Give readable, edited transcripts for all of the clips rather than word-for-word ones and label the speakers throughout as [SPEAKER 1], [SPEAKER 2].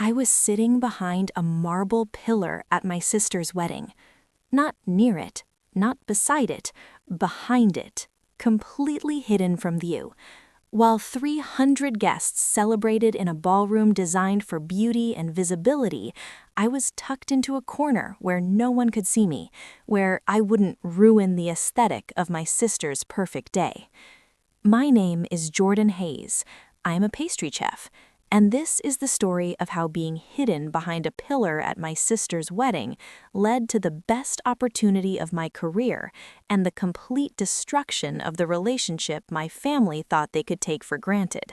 [SPEAKER 1] I was sitting behind a marble pillar at my sister's wedding. Not near it, not beside it, behind it, completely hidden from view. While 300 guests celebrated in a ballroom designed for beauty and visibility, I was tucked into a corner where no one could see me, where I wouldn't ruin the aesthetic of my sister's perfect day. My name is Jordan Hayes. I'm a pastry chef, and this is the story of how being hidden behind a pillar at my sister's wedding led to the best opportunity of my career and the complete destruction of the relationship my family thought they could take for granted.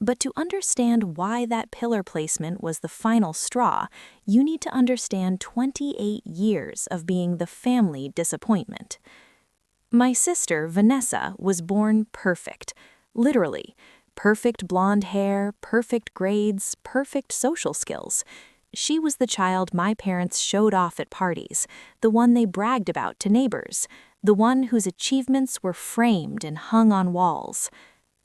[SPEAKER 1] But to understand why that pillar placement was the final straw, you need to understand 28 years of being the family disappointment. My sister, Vanessa, was born perfect, literally. Perfect blonde hair, perfect grades, perfect social skills. She was the child my parents showed off at parties, the one they bragged about to neighbors, the one whose achievements were framed and hung on walls.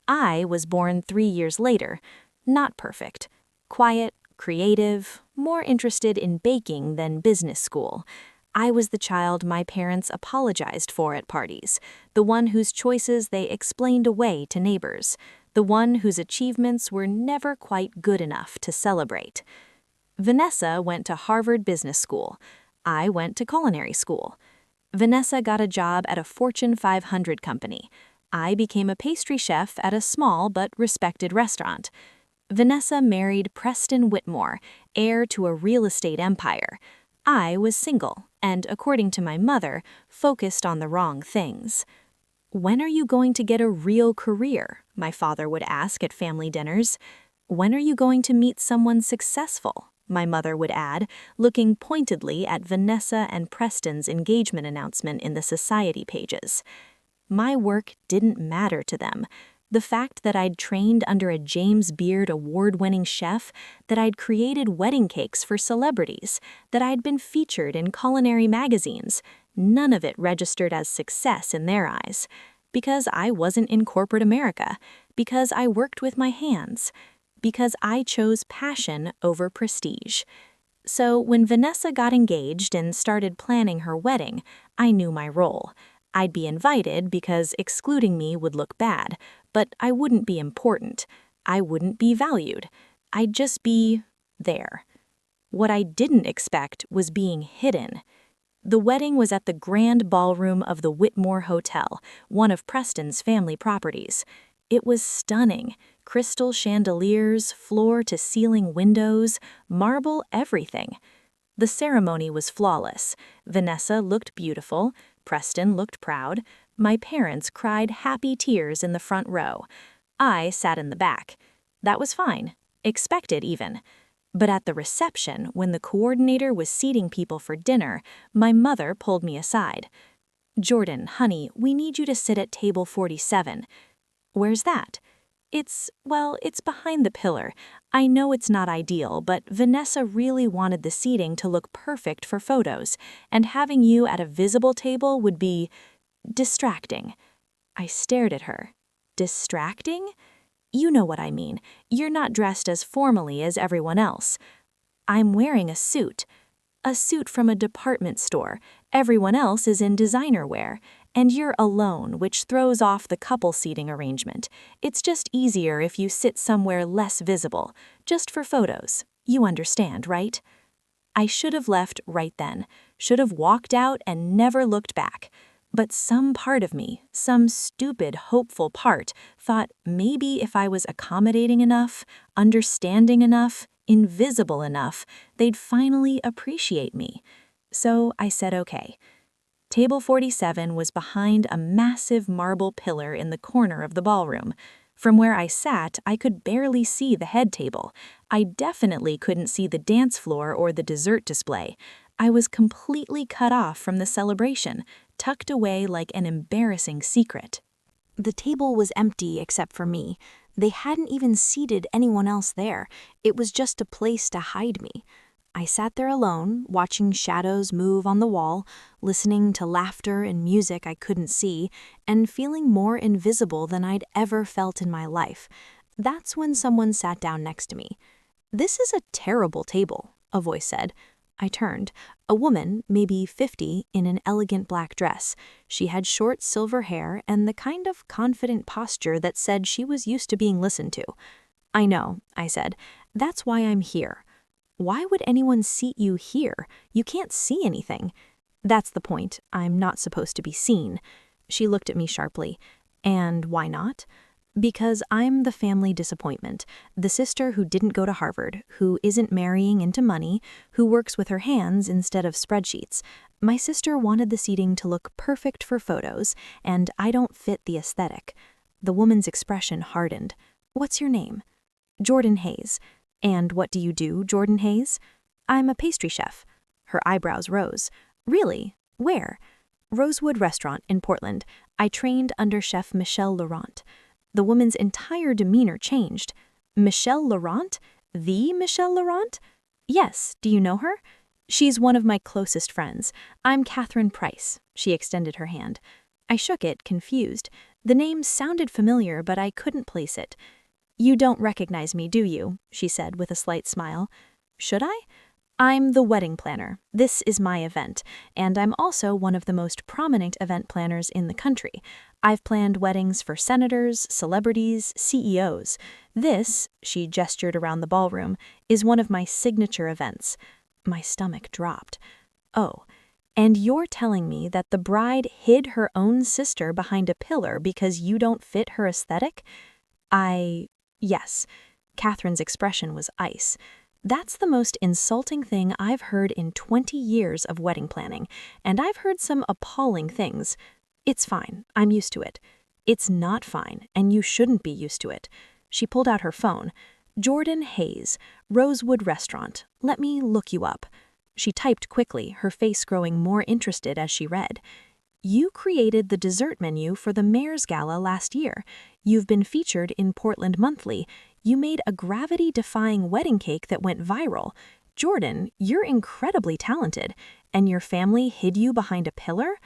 [SPEAKER 1] I was born 3 years later, not perfect, quiet, creative, more interested in baking than business school. I was the child my parents apologized for at parties, the one whose choices they explained away to neighbors, the one whose achievements were never quite good enough to celebrate. Vanessa went to Harvard Business School. I went to culinary school. Vanessa got a job at a Fortune 500 company. I became a pastry chef at a small but respected restaurant. Vanessa married Preston Whitmore, heir to a real estate empire. I was single and, according to my mother, focused on the wrong things. "When are you going to get a real career?" my father would ask at family dinners. "When are you going to meet someone successful?" my mother would add, looking pointedly at Vanessa and Preston's engagement announcement in the society pages. My work didn't matter to them. The fact that I'd trained under a James Beard award-winning chef, that I'd created wedding cakes for celebrities, that I'd been featured in culinary magazines, none of it registered as success in their eyes. Because I wasn't in corporate America, because I worked with my hands, because I chose passion over prestige. So when Vanessa got engaged and started planning her wedding, I knew my role. I'd be invited because excluding me would look bad, but I wouldn't be important. I wouldn't be valued. I'd just be there. What I didn't expect was being hidden. The wedding was at the grand ballroom of the Whitmore Hotel, one of Preston's family properties. It was stunning. Crystal chandeliers, floor-to-ceiling windows, marble everything. The ceremony was flawless. Vanessa looked beautiful. Preston looked proud. My parents cried happy tears in the front row. I sat in the back. That was fine. Expected even. But at the reception, when the coordinator was seating people for dinner, my mother pulled me aside. "Jordan, honey, we need you to sit at table 47. "Where's that?" It's behind the pillar. I know it's not ideal, but Vanessa really wanted the seating to look perfect for photos, and having you at a visible table would be distracting." I stared at her. Distracting? You know what I mean. You're not dressed as formally as everyone else. I'm wearing a suit. A suit from a department store. Everyone else is in designer wear. And you're alone, which throws off the couple seating arrangement. It's just easier if you sit somewhere less visible, just for photos. You understand, right? I should have left right then. Should have walked out and never looked back. But some part of me, some stupid, hopeful part, thought maybe if I was accommodating enough, understanding enough, invisible enough, they'd finally appreciate me. So I said okay. Table 47 was behind a massive marble pillar in the corner of the ballroom. From where I sat, I could barely see the head table. I definitely couldn't see the dance floor or the dessert display. I was completely cut off from the celebration, tucked away like an embarrassing secret. The table was empty except for me. They hadn't even seated anyone else there. It was just a place to hide me. I sat there alone, watching shadows move on the wall, listening to laughter and music I couldn't see, and feeling more invisible than I'd ever felt in my life. That's when someone sat down next to me. "This is a terrible table," a voice said. I turned. A woman, maybe 50, in an elegant black dress. She had short silver hair and the kind of confident posture that said she was used to being listened to. "I know," I said. "That's why I'm here." "Why would anyone seat you here? You can't see anything." "That's the point. I'm not supposed to be seen." She looked at me sharply. "And why not?" "Because I'm the family disappointment, the sister who didn't go to Harvard, who isn't marrying into money, who works with her hands instead of spreadsheets. My sister wanted the seating to look perfect for photos, and I don't fit the aesthetic." The woman's expression hardened. "What's your name?" "Jordan Hayes." "And what do you do, Jordan Hayes?" "I'm a pastry chef." Her eyebrows rose. "Really? Where?" "Rosewood Restaurant in Portland. I trained under Chef Michel Laurent." The woman's entire demeanor changed. "Michel Laurent? The Michel Laurent?" "Yes, do you know her?" "She's one of my closest friends. I'm Catherine Price." She extended her hand. I shook it, confused. The name sounded familiar, but I couldn't place it. "You don't recognize me, do you?" she said with a slight smile. "Should I?" "I'm the wedding planner. This is my event, and I'm also one of the most prominent event planners in the country. I've planned weddings for senators, celebrities, CEOs. This," she gestured around the ballroom, "is one of my signature events." My stomach dropped. "Oh, and you're telling me that the bride hid her own sister behind a pillar because you don't fit her aesthetic?" Yes. Catherine's expression was ice. "That's the most insulting thing I've heard in 20 years of wedding planning, and I've heard some appalling things. It's fine, I'm used to it." "It's not fine, and you shouldn't be used to it." She pulled out her phone. "Jordan Hayes, Rosewood Restaurant. Let me look you up." She typed quickly, her face growing more interested as she read. "You created the dessert menu for the Mayor's Gala last year. You've been featured in Portland Monthly. You made a gravity-defying wedding cake that went viral. Jordan, you're incredibly talented, and your family hid you behind a pillar?"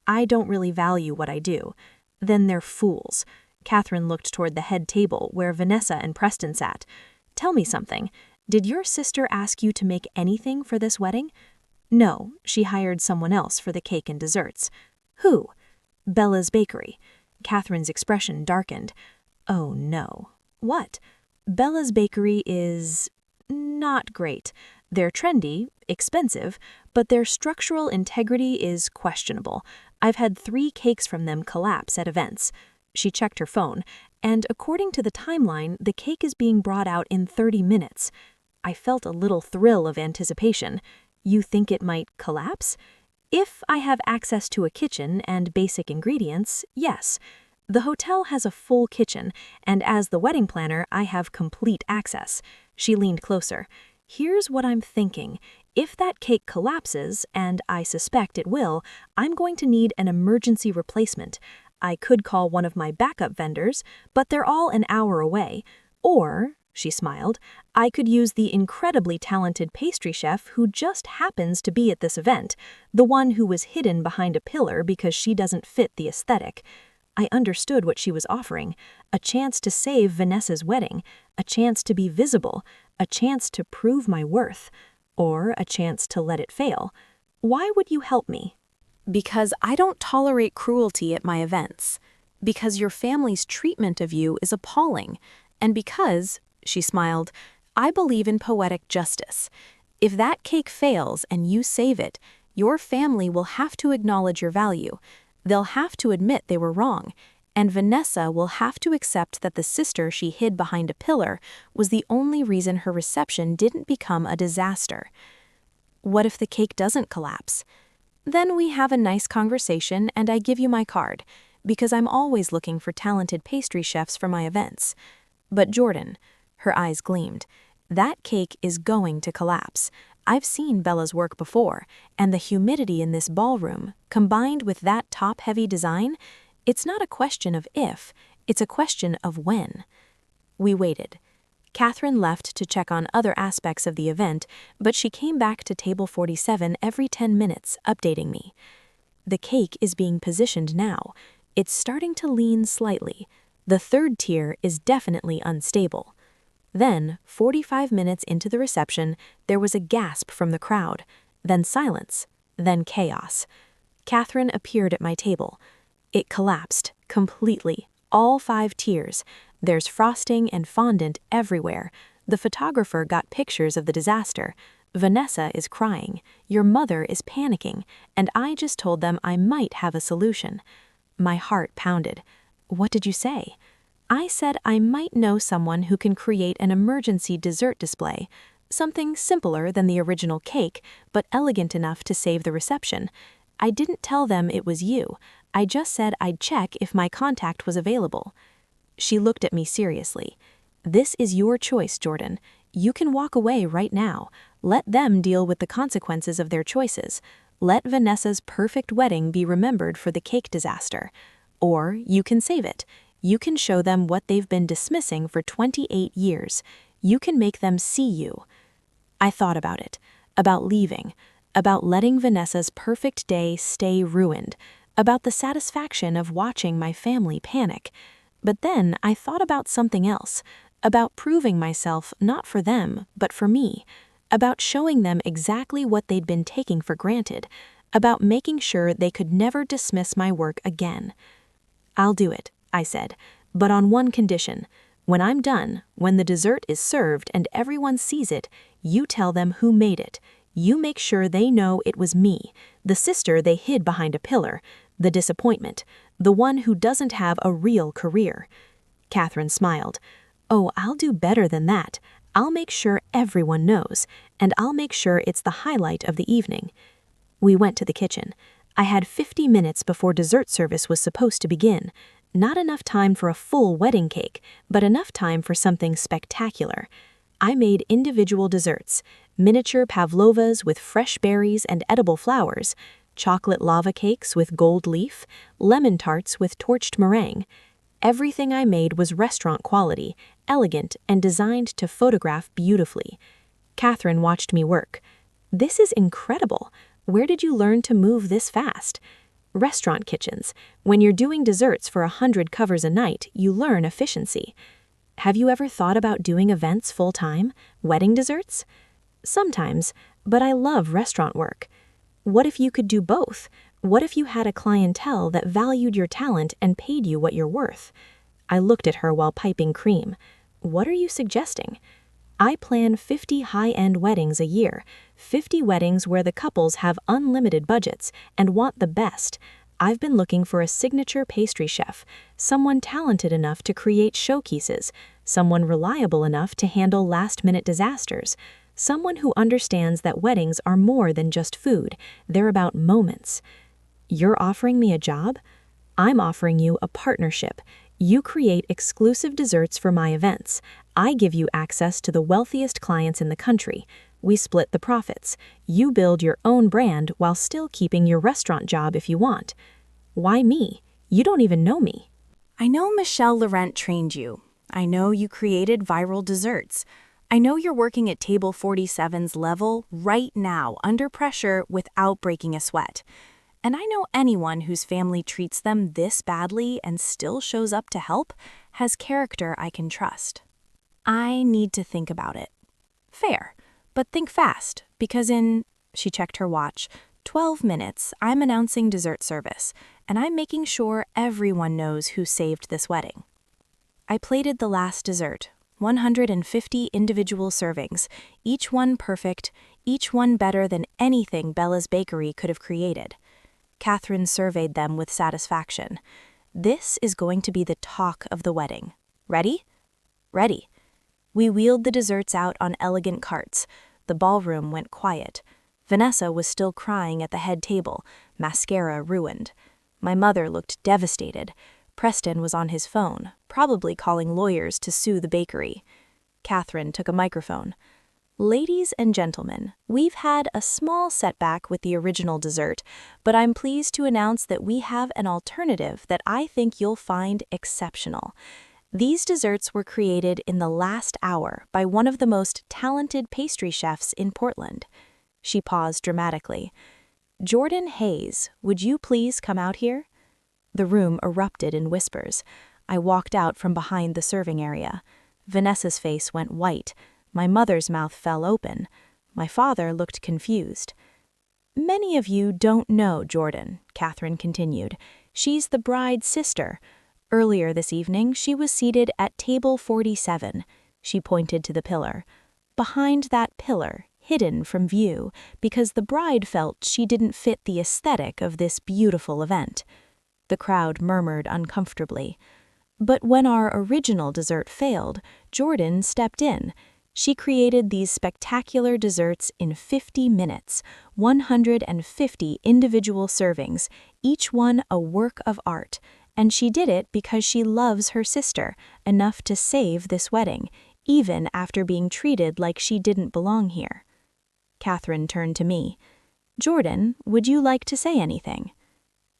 [SPEAKER 1] "I don't really value what I do." "Then they're fools." Catherine looked toward the head table where Vanessa and Preston sat. "Tell me something. Did your sister ask you to make anything for this wedding?" "No, she hired someone else for the cake and desserts." "Who?" "Bella's Bakery." Catherine's expression darkened. "Oh no." "What?" "Bella's Bakery is not great. They're trendy, expensive, but their structural integrity is questionable. I've had 3 cakes from them collapse at events." She checked her phone, and according to the timeline, the cake is being brought out in 30 minutes. I felt a little thrill of anticipation. "You think it might collapse?" "If I have access to a kitchen and basic ingredients, yes. The hotel has a full kitchen, and as the wedding planner, I have complete access." She leaned closer. "Here's what I'm thinking. If that cake collapses, and I suspect it will, I'm going to need an emergency replacement. I could call one of my backup vendors, but they're all an hour away. Or," she smiled, "I could use the incredibly talented pastry chef who just happens to be at this event, the one who was hidden behind a pillar because she doesn't fit the aesthetic." I understood what she was offering: a chance to save Vanessa's wedding, a chance to be visible, a chance to prove my worth, or a chance to let it fail. "Why would you help me?" "Because I don't tolerate cruelty at my events. Because your family's treatment of you is appalling. And because," she smiled, "I believe in poetic justice. If that cake fails and you save it, your family will have to acknowledge your value. They'll have to admit they were wrong, and Vanessa will have to accept that the sister she hid behind a pillar was the only reason her reception didn't become a disaster." "What if the cake doesn't collapse?" "Then we have a nice conversation and I give you my card, because I'm always looking for talented pastry chefs for my events." "But Jordan," her eyes gleamed, "that cake is going to collapse. I've seen Bella's work before, and the humidity in this ballroom, combined with that top-heavy design, it's not a question of if, it's a question of when." We waited. Catherine left to check on other aspects of the event, but she came back to table 47 every 10 minutes, updating me. "The cake is being positioned now. It's starting to lean slightly. The third tier is definitely unstable." Then, 45 minutes into the reception, there was a gasp from the crowd, then silence, then chaos. Catherine appeared at my table. It collapsed, completely, all 5 tiers. There's frosting and fondant everywhere. The photographer got pictures of the disaster. Vanessa is crying, your mother is panicking, and I just told them I might have a solution. My heart pounded. What did you say? I said I might know someone who can create an emergency dessert display, something simpler than the original cake, but elegant enough to save the reception. I didn't tell them it was you. I just said I'd check if my contact was available. She looked at me seriously. This is your choice, Jordan. You can walk away right now. Let them deal with the consequences of their choices. Let Vanessa's perfect wedding be remembered for the cake disaster. Or you can save it. You can show them what they've been dismissing for 28 years. You can make them see you. I thought about it, about leaving, about letting Vanessa's perfect day stay ruined, about the satisfaction of watching my family panic. But then I thought about something else, about proving myself not for them, but for me, about showing them exactly what they'd been taking for granted, about making sure they could never dismiss my work again. I'll do it, I said, but on one condition. When I'm done, when the dessert is served and everyone sees it, you tell them who made it. You make sure they know it was me, the sister they hid behind a pillar, the disappointment, the one who doesn't have a real career. Catherine smiled. Oh, I'll do better than that. I'll make sure everyone knows, and I'll make sure it's the highlight of the evening. We went to the kitchen. I had 50 minutes before dessert service was supposed to begin. Not enough time for a full wedding cake, but enough time for something spectacular. I made individual desserts, miniature pavlovas with fresh berries and edible flowers, chocolate lava cakes with gold leaf, lemon tarts with torched meringue. Everything I made was restaurant quality, elegant, and designed to photograph beautifully. Catherine watched me work. This is incredible. Where did you learn to move this fast? Restaurant kitchens. When you're doing desserts for 100 covers a night, you learn efficiency. Have you ever thought about doing events full-time? Wedding desserts? Sometimes, but I love restaurant work. What if you could do both? What if you had a clientele that valued your talent and paid you what you're worth? I looked at her while piping cream. What are you suggesting? I plan 50 high-end weddings a year, 50 weddings where the couples have unlimited budgets and want the best. I've been looking for a signature pastry chef, someone talented enough to create showcases, someone reliable enough to handle last-minute disasters, someone who understands that weddings are more than just food, they're about moments. You're offering me a job? I'm offering you a partnership. You create exclusive desserts for my events. I give you access to the wealthiest clients in the country. We split the profits. You build your own brand while still keeping your restaurant job if you want. Why me? You don't even know me.
[SPEAKER 2] I know Michelle Laurent trained you. I know you created viral desserts. I know you're working at Table 47's level right now, under pressure without breaking a sweat. And I know anyone whose family treats them this badly and still shows up to help has character I can trust. I need to think about it. Fair, but think fast, because she checked her watch, 12 minutes, I'm announcing dessert service, and I'm making sure everyone knows who saved this wedding. I plated the last dessert, 150 individual servings, each one perfect, each one better than anything Bella's Bakery could have created. Catherine surveyed them with satisfaction. This is going to be the talk of the wedding. Ready? Ready. We wheeled the desserts out on elegant carts. The ballroom went quiet. Vanessa was still crying at the head table, mascara ruined. My mother looked devastated. Preston was on his phone, probably calling lawyers to sue the bakery. Catherine took a microphone. Ladies and gentlemen, we've had a small setback with the original dessert, but I'm pleased to announce that we have an alternative that I think you'll find exceptional. These desserts were created in the last hour by one of the most talented pastry chefs in Portland. She paused dramatically. Jordan Hayes, would you please come out here? The room erupted in whispers. I walked out from behind the serving area. Vanessa's face went white. My mother's mouth fell open. My father looked confused. "Many of you don't know Jordan," Catherine continued. "She's the bride's sister. Earlier this evening, she was seated at table 47. She pointed to the pillar. Behind that pillar, hidden from view, because the bride felt she didn't fit the aesthetic of this beautiful event." The crowd murmured uncomfortably. But when our original dessert failed, Jordan stepped in. She created these spectacular desserts in 50 minutes, 150 individual servings, each one a work of art. And she did it because she loves her sister enough to save this wedding, even after being treated like she didn't belong here. Catherine turned to me. "Jordan, would you like to say anything?"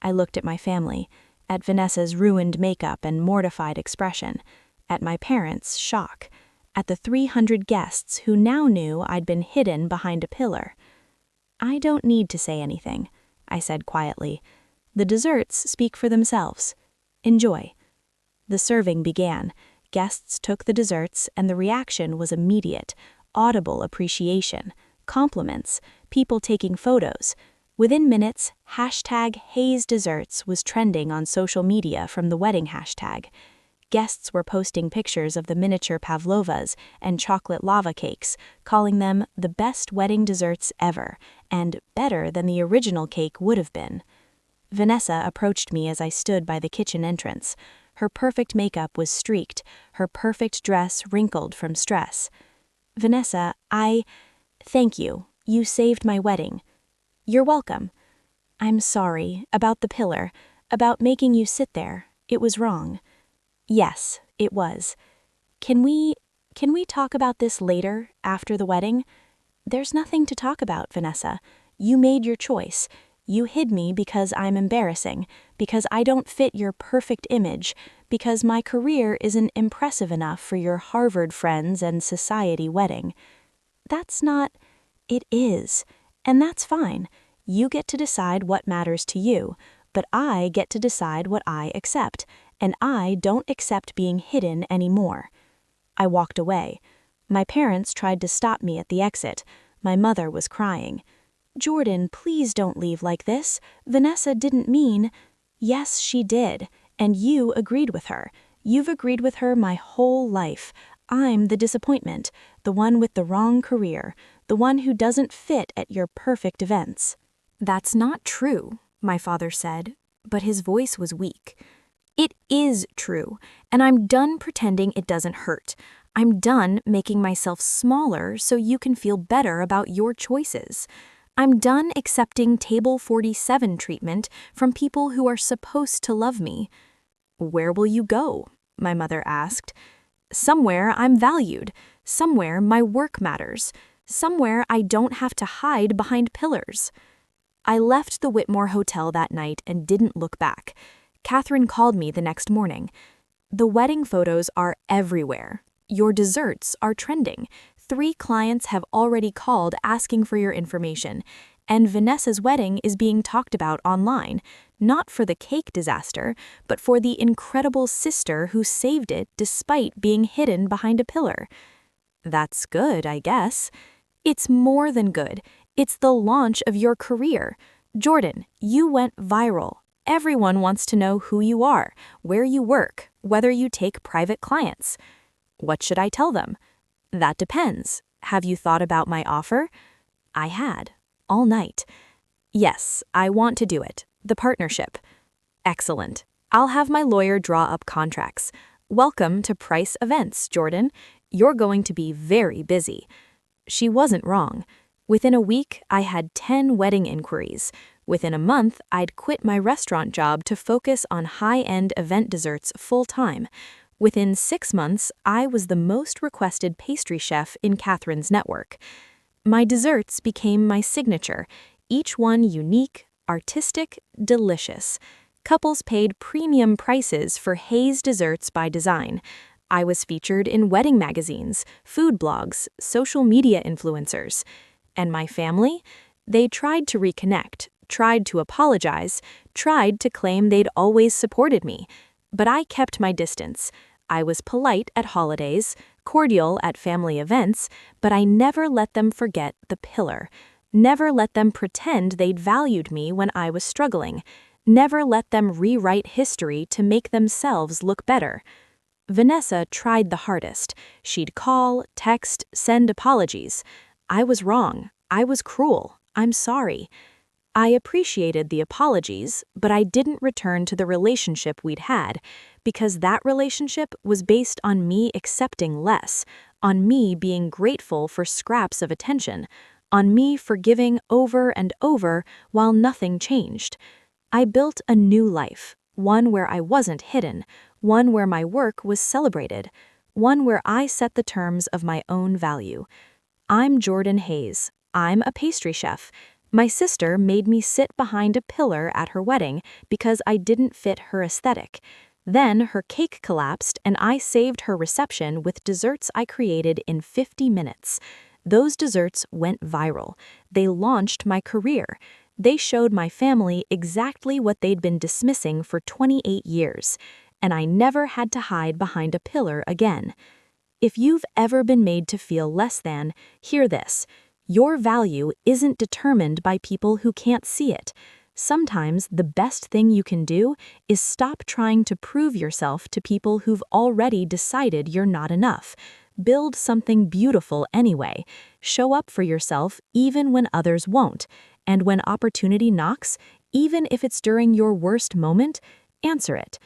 [SPEAKER 2] I looked at my family, at Vanessa's ruined makeup and mortified expression, at my parents' shock, at the 300 guests who now knew I'd been hidden behind a pillar. "I don't need to say anything," I said quietly. "The desserts speak for themselves. Enjoy." The serving began. Guests took the desserts, and the reaction was immediate. Audible appreciation, compliments, people taking photos. Within minutes, #HazeDesserts was trending on social media from the wedding hashtag. Guests were posting pictures of the miniature pavlovas and chocolate lava cakes, calling them the best wedding desserts ever, and better than the original cake would have been. Vanessa approached me as I stood by the kitchen entrance. Her perfect makeup was streaked, her perfect dress wrinkled from stress. "Vanessa, thank you. You saved my wedding." "You're welcome." "I'm sorry, about the pillar, about making you sit there. It was wrong." "Yes, it was. Can we talk about this later, after the wedding?" "There's nothing to talk about, Vanessa. You made your choice. You hid me because I'm embarrassing, because I don't fit your perfect image, because my career isn't impressive enough for your Harvard friends and society wedding." "That's not—" "It is. And that's fine. You get to decide what matters to you, but I get to decide what I accept, and I don't accept being hidden anymore." I walked away. My parents tried to stop me at the exit. My mother was crying. "Jordan, please don't leave like this. Vanessa didn't mean—" "Yes, she did. And you agreed with her. You've agreed with her my whole life. I'm the disappointment, the one with the wrong career, the one who doesn't fit at your perfect events." "That's not true," my father said, but his voice was weak. "It is true, and I'm done pretending it doesn't hurt. I'm done making myself smaller so you can feel better about your choices. I'm done accepting table 47 treatment from people who are supposed to love me." "Where will you go?" my mother asked. "Somewhere I'm valued, somewhere my work matters, somewhere I don't have to hide behind pillars." I left the Whitmore Hotel that night and didn't look back. Catherine called me the next morning. "The wedding photos are everywhere. Your desserts are trending. 3 clients have already called asking for your information, and Vanessa's wedding is being talked about online, not for the cake disaster, but for the incredible sister who saved it despite being hidden behind a pillar." "That's good, I guess." "It's more than good. It's the launch of your career. Jordan, you went viral. Everyone wants to know who you are, where you work, whether you take private clients." "What should I tell them?" "That depends. Have you thought about my offer?" I had, all night. "Yes, I want to do it. The partnership." "Excellent. I'll have my lawyer draw up contracts. Welcome to Price Events, Jordan. You're going to be very busy." She wasn't wrong. Within a week, I had 10 wedding inquiries. Within a month, I'd quit my restaurant job to focus on high-end event desserts full-time. Within 6 months, I was the most requested pastry chef in Catherine's network. My desserts became my signature, each one unique, artistic, delicious. Couples paid premium prices for Haze Desserts by Design. I was featured in wedding magazines, food blogs, social media influencers. And my family? They tried to reconnect, tried to apologize, tried to claim they'd always supported me. But I kept my distance. I was polite at holidays, cordial at family events, but I never let them forget the pillar. Never let them pretend they'd valued me when I was struggling. Never let them rewrite history to make themselves look better. Vanessa tried the hardest. She'd call, text, send apologies. I was wrong. I was cruel. I'm sorry. I appreciated the apologies, but I didn't return to the relationship we'd had, because that relationship was based on me accepting less, on me being grateful for scraps of attention, on me forgiving over and over while nothing changed. I built a new life, one where I wasn't hidden, one where my work was celebrated, one where I set the terms of my own value. I'm Jordan Hayes. I'm a pastry chef. My sister made me sit behind a pillar at her wedding because I didn't fit her aesthetic. Then her cake collapsed and I saved her reception with desserts I created in 50 minutes. Those desserts went viral. They launched my career. They showed my family exactly what they'd been dismissing for 28 years. And I never had to hide behind a pillar again. If you've ever been made to feel less than, hear this. Your value isn't determined by people who can't see it. Sometimes the best thing you can do is stop trying to prove yourself to people who've already decided you're not enough. Build something beautiful anyway. Show up for yourself even when others won't. And when opportunity knocks, even if it's during your worst moment, answer it.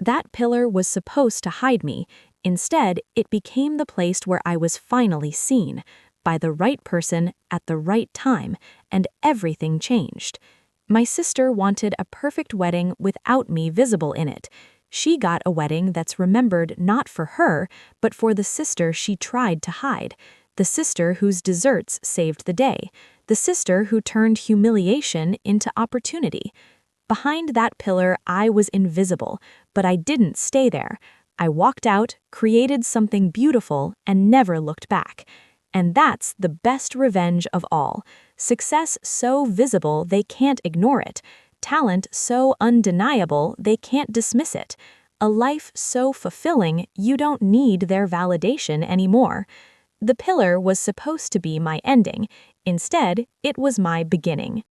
[SPEAKER 2] That pillar was supposed to hide me. Instead, it became the place where I was finally seen, by the right person at the right time, and everything changed. My sister wanted a perfect wedding without me visible in it. She got a wedding that's remembered not for her, but for the sister she tried to hide, the sister whose desserts saved the day, the sister who turned humiliation into opportunity. Behind that pillar, I was invisible, but I didn't stay there. I walked out, created something beautiful, and never looked back. And that's the best revenge of all. Success so visible they can't ignore it. Talent so undeniable they can't dismiss it. A life so fulfilling you don't need their validation anymore. The pillar was supposed to be my ending. Instead, it was my beginning.